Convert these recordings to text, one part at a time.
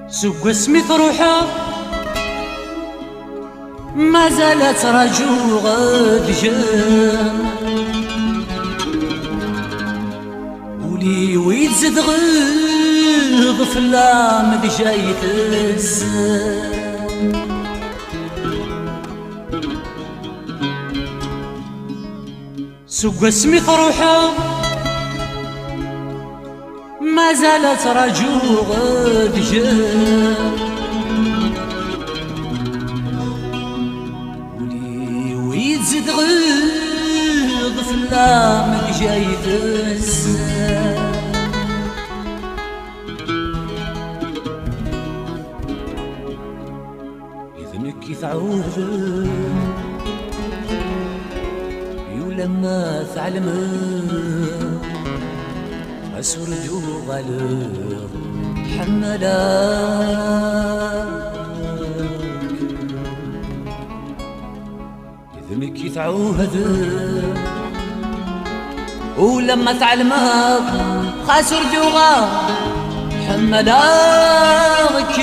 سوق سميت روحه ما زالت رجو غد جام ولي ويتزد غفلا مد جايت السام سوق سميت روحه ما زالت رجو غد جام ولي ويتزد غفلا مد جايت السام إذنك يتعود ولما تعلم أسرجو غلب حملاك إذنك يتعود ولما تعلمك خاسر جوغا حملاك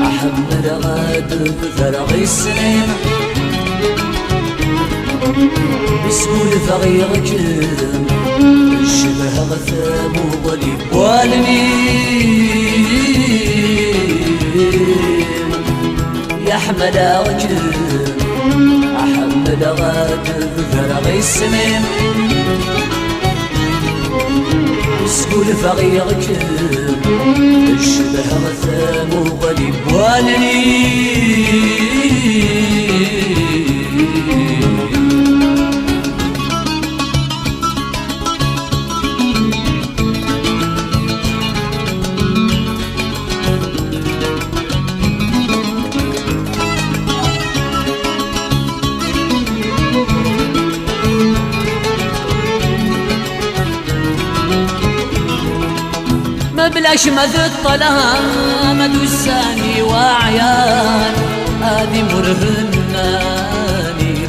أحمل غاد بفرغ السنين بسهول فغيرك الشبه غثام وظليب والمين يحمل رجل أحمل غاد بفرغ السنين سقول فغيرك الشبه غثام وغليب ما بلاش مذ الطلام دوساني وعيان هادي مرهناني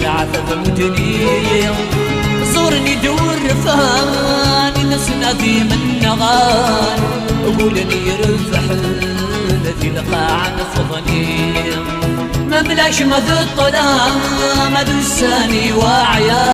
العذاب مدني زورني دور فاني نسنادي من نغان قولني رفح الذي لقى عن فضني ما بلاش مذ الطلام دوساني وعيان